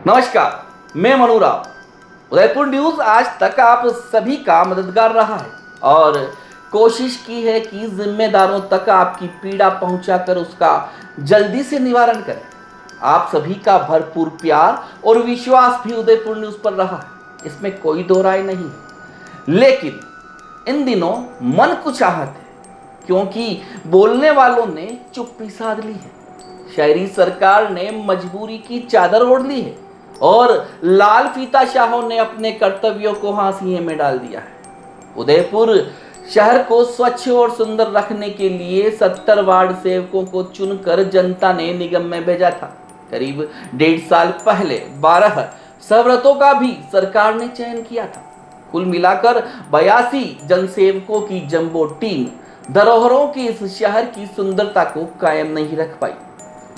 नमस्कार, मैं मनुराव। उदयपुर न्यूज आज तक आप सभी का मददगार रहा है और कोशिश की है कि जिम्मेदारों तक आपकी पीड़ा पहुंचाकर उसका जल्दी से निवारण करें। आप सभी का भरपूर प्यार और विश्वास भी उदयपुर न्यूज पर रहा है, इसमें कोई दो राय नहीं है। लेकिन इन दिनों मन कुछ आहत है, क्योंकि बोलने वालों ने चुप्पी साध ली है। शहरी सरकार ने मजबूरी की चादर ओढ़ ली है और लाल फीताशाहों ने अपने कर्तव्यों को हाशिए में डाल दिया है। उदयपुर शहर को स्वच्छ और सुंदर रखने के लिए 70 वार्ड सेवकों को चुनकर जनता ने निगम में भेजा था। करीब 1.5 साल पहले 12 सवरतों का भी सरकार ने चयन किया था। कुल मिलाकर 82 जनसेवकों की जंबो टीम धरोहरों की इस शहर की सुंदरता को कायम नहीं रख पाई।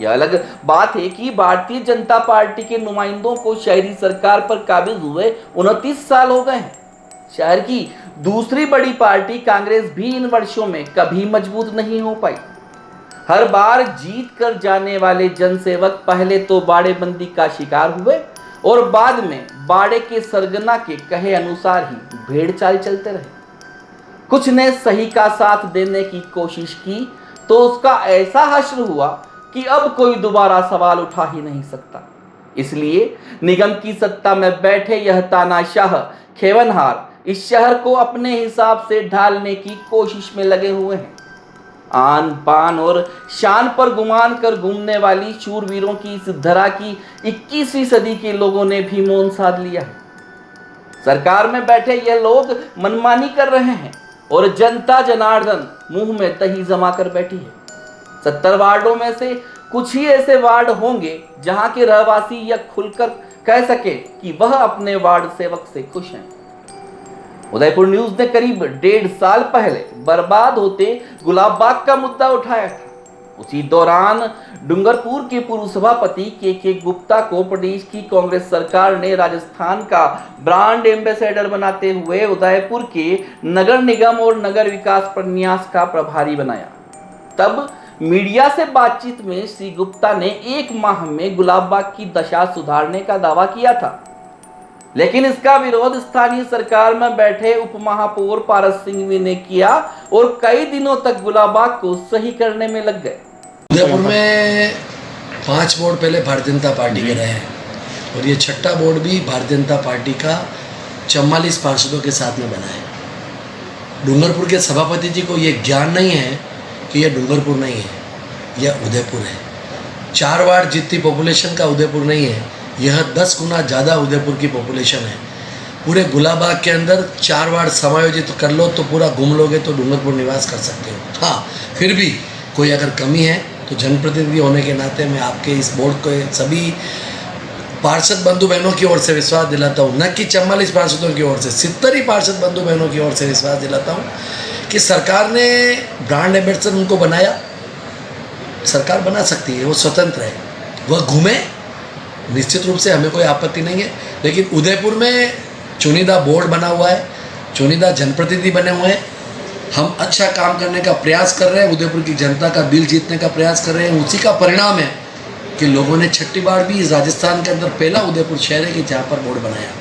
यह अलग बात है कि भारतीय जनता पार्टी के नुमाइंदों को शहरी सरकार पर काबिज हुए 29 साल हो गए हैं। शहर की दूसरी बड़ी पार्टी कांग्रेस भी इन वर्षों में कभी मजबूत नहीं हो पाई। हर बार जीत कर जाने वाले जनसेवक पहले तो बाड़ेबंदी का शिकार हुए और बाद में बाड़े के सरगना के कहे अनुसार ही भेड़ चाल चलते रहे। कुछ ने सही का साथ देने की कोशिश की तो उसका ऐसा हश्र हुआ कि अब कोई दोबारा सवाल उठा ही नहीं सकता। इसलिए निगम की सत्ता में बैठे यह तानाशाह खेवनहार इस शहर को अपने हिसाब से ढालने की कोशिश में लगे हुए हैं। आन पान और शान पर गुमान कर घूमने वाली शूरवीरों की इस धरा की 21वीं सदी के लोगों ने भी मौन साध लिया है। सरकार में बैठे ये लोग मनमानी कर रहे हैं और जनता जनार्दन मुंह में दही जमा कर बैठी है। 70 वार्डों में से कुछ ही ऐसे वार्ड होंगे जहां के रहवासी यह खुलकर कह सके कि वह अपने वार्ड सेवक से खुश हैं। उदयपुर न्यूज ने करीब 1.5 साल पहले बर्बाद होते गुलाब बाग का मुद्दा उठाया था। उसी दौरान डूंगरपुर के पूर्व सभापति के गुप्ता को प्रदेश की कांग्रेस सरकार ने राजस्थान का ब्रांड एम्बेसडर बनाते हुए उदयपुर के नगर निगम और नगर विकास प्रन्यास का प्रभारी बनाया। तब मीडिया से बातचीत में श्री गुप्ता ने 1 माह में गुलाब बाग की दशा सुधारने का दावा किया था, लेकिन इसका विरोध स्थानीय सरकार में बैठे उप महापौर पारस सिंह ने किया और कई दिनों तक गुलाब बाग को सही करने में लग गए। उदयपुर में 5 बोर्ड पहले भारतीय जनता पार्टी के रहे हैं और ये 6ठा बोर्ड भी भारतीय जनता पार्टी का 44 पार्षदों के साथ में बना है। डूंगरपुर के सभापति जी को ये ज्ञान नहीं है कि यह डूंगरपुर नहीं है, यह उदयपुर है। 4 वार्ड जितनी पॉपुलेशन का उदयपुर नहीं है, यह 10 गुना ज़्यादा उदयपुर की पॉपुलेशन है। पूरे गुलाब बाग के अंदर 4 वार्ड समायोजित कर लो तो पूरा घूम लोगे तो डूंगरपुर निवास कर सकते हो। हाँ, फिर भी कोई अगर कमी है तो जनप्रतिनिधि होने के नाते मैं आपके इस बोर्ड को सभी पार्षद बंधु बहनों की ओर से विश्वास दिलाता हूँ, न कि 44 पार्षदों की ओर से, 70 ही पार्षद बंधु बहनों की ओर से विश्वास दिलाता हूँ कि सरकार ने ब्रांड एम्बेसडर उनको बनाया। सरकार बना सकती है, वो स्वतंत्र है, वह घूमे, निश्चित रूप से हमें कोई आपत्ति नहीं है। लेकिन उदयपुर में चुनिंदा बोर्ड बना हुआ है, चुनिंदा जनप्रतिनिधि बने हुए हैं। हम अच्छा काम करने का प्रयास कर रहे हैं, उदयपुर की जनता का दिल जीतने का प्रयास कर रहे हैं। उसी का परिणाम है कि लोगों ने 6ठी बार भी राजस्थान के अंदर पहला उदयपुर शहर है कि जहाँ पर बोर्ड बनाया।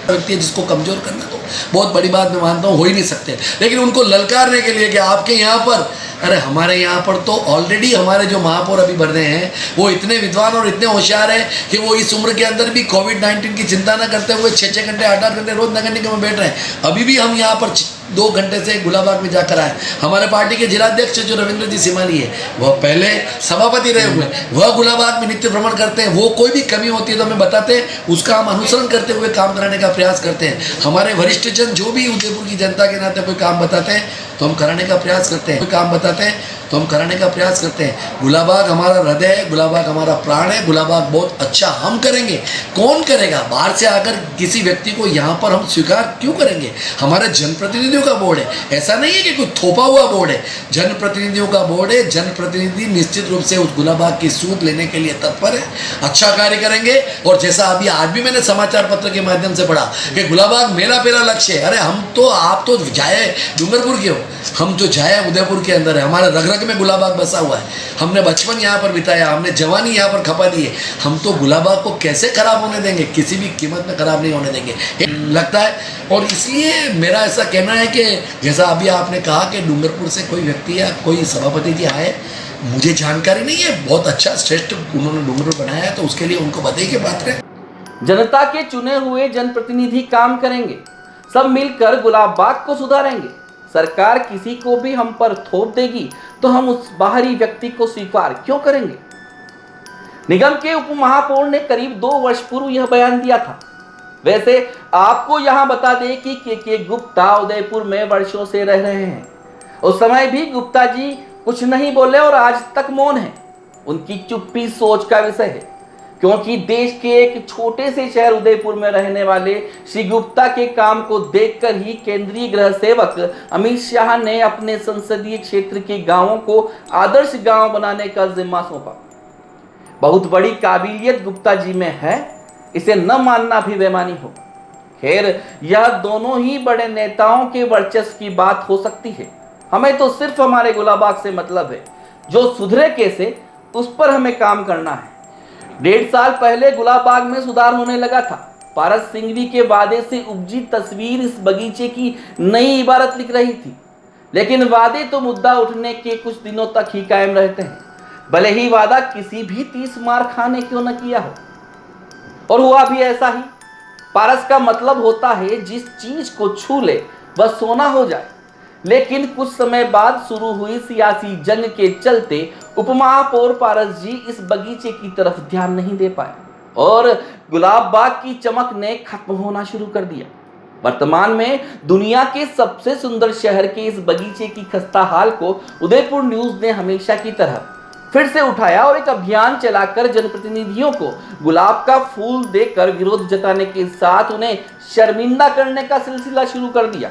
व्यक्ति है जिसको कमज़ोर करना तो बहुत बड़ी बात मैं मानता हूँ, हो ही नहीं सकते, लेकिन उनको ललकारने के लिए कि आपके यहाँ पर, अरे हमारे यहाँ पर तो ऑलरेडी हमारे जो महापौर अभी बन रहे हैं वो इतने विद्वान और इतने होशियार हैं कि वो इस उम्र के अंदर भी कोविड-19 की चिंता न करते हुए 6-6 घंटे 8-8 घंटे रोज नगर निगम में बैठ रहे हैं। अभी भी हम यहाँ पर 2 घंटे से गुलाब बाग में जाकर आए। हमारे पार्टी के जिलाध्यक्ष जो रविंद्र जी सिमानी है, वह पहले सभापति रहे हुए, वह गुलाब बाग में नित्य भ्रमण करते हैं। वो कोई भी कमी होती है तो हमें बताते हैं, उसका हम अनुसरण करते हुए काम कराने का प्रयास करते हैं। हमारे वरिष्ठ जन जो भी उदयपुर की जनता के नाते कोई काम बताते हैं तो हम कराने का प्रयास करते हैं, कोई काम बताते हैं तो हम कराने का प्रयास करते हैं। गुलाब बाग हमारा हृदय है, गुलाब बाग हमारा प्राण है, गुलाब बाग बहुत अच्छा हम करेंगे। कौन करेगा? बाहर से आकर किसी व्यक्ति को यहाँ पर हम स्वीकार क्यों करेंगे? हमारे जनप्रतिनिधियों का बोर्ड है, ऐसा नहीं है कि कोई थोपा हुआ बोर्ड है, जनप्रतिनिधियों का बोर्ड है। जनप्रतिनिधि निश्चित रूप से उस गुलाब बाग की सूद लेने के लिए तत्पर है, अच्छा कार्य करेंगे। और जैसा अभी आज भी मैंने समाचार पत्र के माध्यम से पढ़ा कि गुलाब बाग मेरा पहला लक्ष्य है। अरे हम तो, आप तो जाए डूंगरपुर के हो, हम तो जाए उदयपुर के अंदर है, हमारे रग रग में गुलाबाग बसा हुआ है, हमने बचपन यहाँ पर बिताया, हमने जवानी यहाँ पर खपा दी है, हम तो गुलाबाग को कैसे खराब होने देंगे, किसी भी कीमत में खराब नहीं होने देंगे लगता है। और इसलिए मेरा ऐसा कहना है कि जैसा अभी आपने कहा कि डूंगरपुर से कोई व्यक्ति या कोई सभापति जी आए, मुझे जानकारी नहीं है, बहुत अच्छा श्रेष्ठ उन्होंने डूंगरपुर बनाया है, तो उसके लिए उनको बधाई के पात्र है। जनता के चुने हुए जनप्रतिनिधि काम करेंगे, सब मिलकर गुलाबबाग को सुधारेंगे। सरकार किसी को भी हम पर थोप देगी तो हम उस बाहरी व्यक्ति को स्वीकार क्यों करेंगे। निगम के उप महापौर ने करीब 2 वर्ष पूर्व यह बयान दिया था। वैसे आपको यहां बता दें कि के गुप्ता उदयपुर में वर्षों से रह रहे हैं। उस समय भी गुप्ता जी कुछ नहीं बोले और आज तक मौन है। उनकी चुप्पी सोच का विषय है, क्योंकि देश के एक छोटे से शहर उदयपुर में रहने वाले श्री गुप्ता के काम को देखकर ही केंद्रीय गृह सेवक अमित शाह ने अपने संसदीय क्षेत्र के गांवों को आदर्श गांव बनाने का जिम्मा सौंपा। बहुत बड़ी काबिलियत गुप्ता जी में है, इसे न मानना भी बेईमानी हो। खैर, यह दोनों ही बड़े नेताओं के वर्चस्व की बात हो सकती है। हमें तो सिर्फ हमारे गुलाबाग से मतलब है, जो सुधरे कैसे उस पर हमें काम करना है। 1.5 साल पहले गुलाबबाग में सुधार होने लगा था। पारस सिंघवी के वादे से उपजी तस्वीर इस बगीचे की नई इबारत लिख रही थी। लेकिन वादे तो मुद्दा उठने के कुछ दिनों तक ही कायम रहते हैं, भले ही वादा किसी भी 30 मार खाने क्यों न किया हो। और हुआ भी ऐसा ही। पारस का मतलब होता है जिस चीज को छू ले वह सोना हो जाए। लेकिन कुछ समय बाद शुरू हुई सियासी जंग के चलते उपमहापौर पारस जी इस बगीचे की तरफ ध्यान नहीं दे पाए और गुलाबबाग की चमक ने खत्म होना शुरू कर दिया। वर्तमान में दुनिया के सबसे सुंदर शहर के इस बगीचे की खस्ता हाल को उदयपुर न्यूज ने हमेशा की तरह फिर से उठाया और एक अभियान चलाकर जनप्रतिनिधियों को गुलाब का फूल देकर विरोध जताने के साथ उन्हें शर्मिंदा करने का सिलसिला शुरू कर दिया।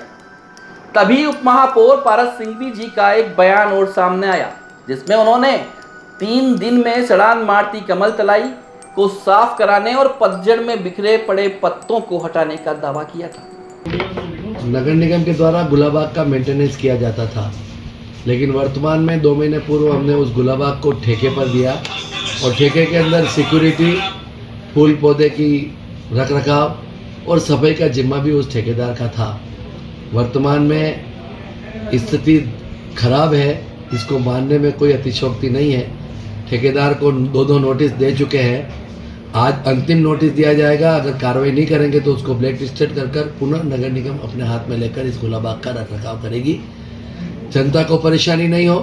तभी उपमहापौर पारस सिंघवी जी का एक बयान और सामने आया, जिसमें उन्होंने 3 दिन में सड़ान मारती कमल तलाई को साफ कराने और पतझड़ में बिखरे पड़े पत्तों को हटाने का दावा किया था। नगर निगम के द्वारा गुलाबाग का मेंटेनेंस किया जाता था, लेकिन वर्तमान में 2 महीने पूर्व हमने उस गुलाबाग को ठेके पर दिया और ठेके के अंदर सिक्योरिटी, फूल पौधे की रखरखाव और सफाई का जिम्मा भी उस ठेकेदार का था। वर्तमान में स्थिति खराब है, इसको मानने में कोई अतिशयोक्ति नहीं है। ठेकेदार को 2 नोटिस दे चुके हैं। आज अंतिम नोटिस दिया जाएगा, अगर कार्रवाई नहीं करेंगे तो उसको ब्लैक लिस्टेड कर पुनः नगर निगम अपने हाथ में लेकर इस गुलाबाग का रखरखाव करेगी। जनता को परेशानी नहीं हो,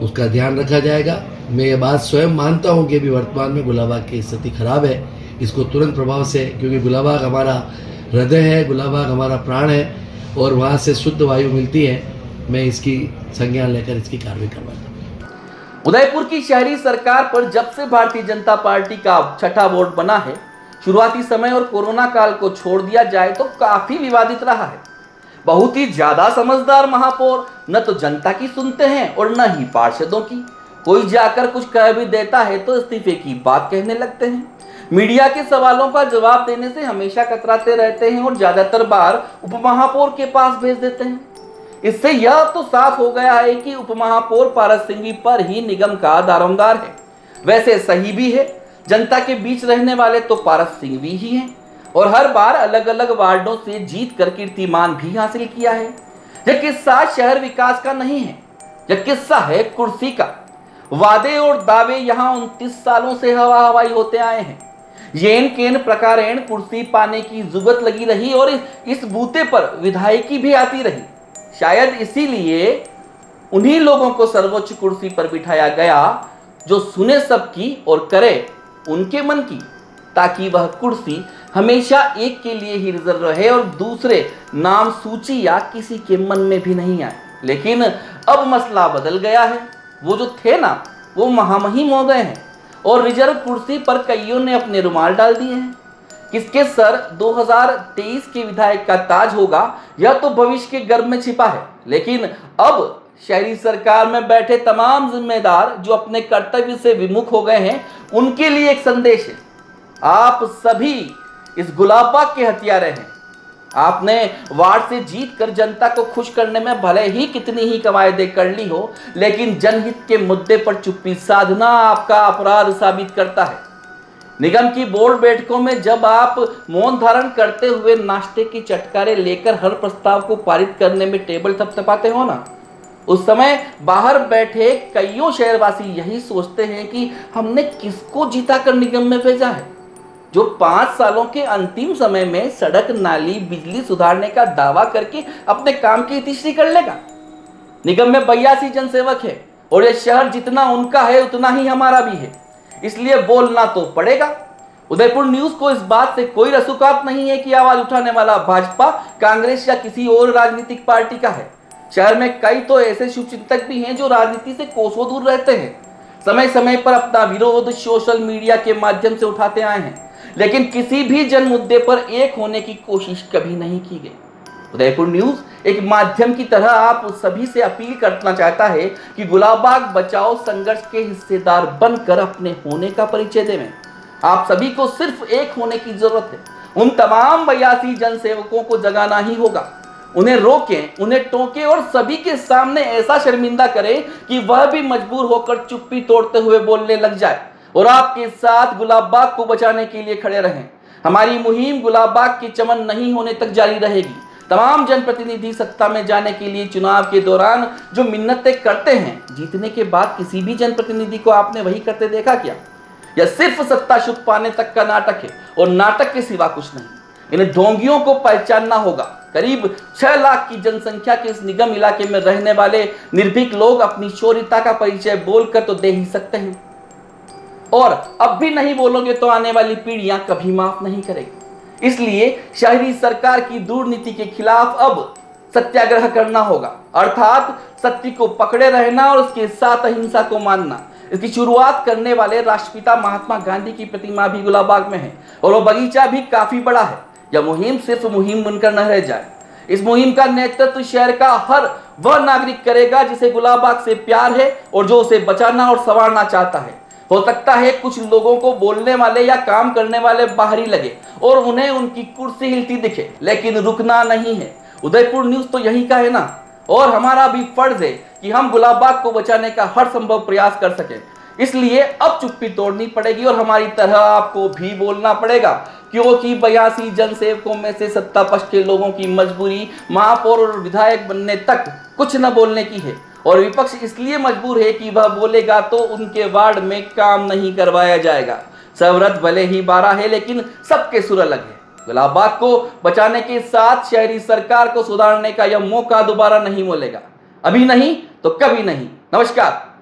उसका ध्यान रखा जाएगा। मैं ये बात स्वयं मानता हूँ कि अभी वर्तमान में गुलाबाग की स्थिति खराब है, इसको तुरंत प्रभाव से, क्योंकि गुलाबाग हमारा हृदय है, गुलाबाग हमारा प्राण है और वहाँ से शुद्ध वायु मिलती है। मैं इसकी संज्ञान लेकर इसकी कार्रवाई करवाता हूँ। उदयपुर की शहरी सरकार पर जब से भारतीय जनता पार्टी का 6ठा बोर्ड बना है, शुरुआती समय और कोरोना काल को छोड़ दिया जाए तो काफी विवादित रहा है। बहुत ही ज्यादा समझदार महापौर न तो जनता की सुनते हैं और न ही पार्षदों की। कोई जाकर कुछ कह भी देता है तो इस्तीफे की बात कहने लगते हैं। मीडिया के सवालों का जवाब देने से हमेशा कतराते रहते हैं और ज्यादातर बार उपमहापौर के पास भेज देते हैं। इससे यह तो साफ हो गया है कि उपमहापौर पारस सिंघवी पर ही निगम का दारोमदार है। वैसे सही भी है, जनता के बीच रहने वाले तो पारस सिंघवी ही हैं और हर बार अलग अलग वार्डों से जीत कर कीर्तिमान भी हासिल किया है। यह किस्सा शहर विकास का नहीं है, यह किस्सा है कुर्सी का। वादे और दावे यहाँ 29 सालों से हवा हवाई होते आए हैं। येन केन प्रकारेण कुर्सी पाने की जुगत लगी रही और इस बूते पर विधायकी भी आती रही। शायद इसीलिए उन्हीं लोगों को सर्वोच्च कुर्सी पर बिठाया गया जो सुने सबकी और करे उनके मन की, ताकि वह कुर्सी हमेशा एक के लिए ही रिजर्व रहे और दूसरे नाम सूची या किसी के मन में भी नहीं आए। लेकिन अब मसला बदल गया है। वो जो थे ना, वो महामहिम हो गए हैं और रिजर्व कुर्सी पर कईयों ने अपने रुमाल डाल दिए हैं। किसके सर 2023 के विधायक का ताज होगा, यह तो भविष्य के गर्भ में छिपा है। लेकिन अब शहरी सरकार में बैठे तमाम जिम्मेदार जो अपने कर्तव्य से विमुख हो गए हैं, उनके लिए एक संदेश है। आप सभी इस गुलाबबाग के हत्यारे हैं। आपने वार्ड से जीत कर जनता को खुश करने में भले ही कितनी ही कवायदे कर ली हो, लेकिन जनहित के मुद्दे पर चुप्पी साधना आपका अपराध साबित करता है। निगम की बोर्ड बैठकों में जब आप मौन धारण करते हुए नाश्ते की चटकारे लेकर हर प्रस्ताव को पारित करने में टेबल थपथपाते हो ना, उस समय बाहर बैठे कईयों शहरवासी यही सोचते हैं कि हमने किसको जिता कर निगम में भेजा है, जो 5 सालों के अंतिम समय में सड़क, नाली, बिजली सुधारने का दावा करके अपने काम की तीसरी कर लेगा। निगम में 82 जनसेवक है और यह शहर जितना उनका है उतना ही हमारा भी है, इसलिए बोलना तो पड़ेगा। उदयपुर न्यूज को इस बात से कोई रसूखात नहीं है कि आवाज उठाने वाला भाजपा, कांग्रेस या किसी और राजनीतिक पार्टी का है। शहर में कई तो ऐसे शुभचिंतक भी हैं जो राजनीति से कोसों दूर रहते हैं, समय समय पर अपना विरोध सोशल मीडिया के माध्यम से उठाते आए हैं, लेकिन किसी भी जन मुद्दे पर एक होने की कोशिश कभी नहीं की गई। उदयपुर न्यूज एक माध्यम की तरह आप सभी से अपील करना चाहता है कि गुलाबबाग बचाओ संघर्ष के हिस्सेदार बनकर अपने होने का परिचय दें। आप सभी को सिर्फ एक होने की जरूरत है। उन तमाम 82 जनसेवकों को जगाना ही होगा। उन्हें रोकें, उन्हें टोकें और सभी के सामने ऐसा शर्मिंदा करें कि वह भी मजबूर होकर चुप्पी तोड़ते हुए बोलने लग जाए और आपके साथ गुलाबबाग को बचाने के लिए खड़े रहें। हमारी मुहिम गुलाबबाग के चमन नहीं होने तक जारी रहेगी। तमाम जनप्रतिनिधि सत्ता में जाने के लिए चुनाव के दौरान जो मिन्नतें करते हैं, जीतने के बाद किसी भी जनप्रतिनिधि को आपने वही करते देखा क्या? यह सिर्फ सत्ता सुख पाने तक का नाटक है और नाटक के सिवा कुछ नहीं। इन ढोंगियों को पहचानना होगा। करीब 6 लाख की जनसंख्या के इस निगम इलाके में रहने वाले निर्भीक लोग अपनी शौर्यता का परिचय बोलकर तो दे ही सकते हैं, और अब भी नहीं बोलोगे तो आने वाली पीढ़ियां कभी माफ नहीं करेगी। इसलिए शहरी सरकार की दुर्नीति के खिलाफ अब सत्याग्रह करना होगा, अर्थात सत्य को पकड़े रहना और उसके साथ अहिंसा को मानना। इसकी शुरुआत करने वाले राष्ट्रपिता महात्मा गांधी की प्रतिमा भी गुलाबबाग में है और वो बगीचा भी काफी बड़ा है। यह मुहिम सिर्फ मुहिम बनकर न रह जाए। इस मुहिम का नेतृत्व शहर का हर वह नागरिक करेगा जिसे गुलाबबाग से प्यार है और जो उसे बचाना और संवारना चाहता है। हो सकता है कुछ लोगों को बोलने वाले या काम करने वाले बाहरी लगे और उन्हें उनकी कुर्सी हिलती दिखे, लेकिन रुकना नहीं है। उदयपुर न्यूज तो यही का है ना, और हमारा भी फर्ज है कि हम गुलाबबाग को बचाने का हर संभव प्रयास कर सकें। इसलिए अब चुप्पी तोड़नी पड़ेगी और हमारी तरह आपको भी बोलना पड़ेगा, क्योंकि 82 जनसेवकों में से सत्ता पक्ष के लोगों की मजबूरी महापौर और विधायक बनने तक कुछ न बोलने की है, और विपक्ष इसलिए मजबूर है कि वह बोलेगा तो उनके वार्ड में काम नहीं करवाया जाएगा। सब रथ भले ही 12 है, लेकिन सबके सुर अलग है। गुलाबबाग को बचाने के साथ शहरी सरकार को सुधारने का यह मौका दोबारा नहीं मिलेगा, अभी नहीं तो कभी नहीं। नमस्कार।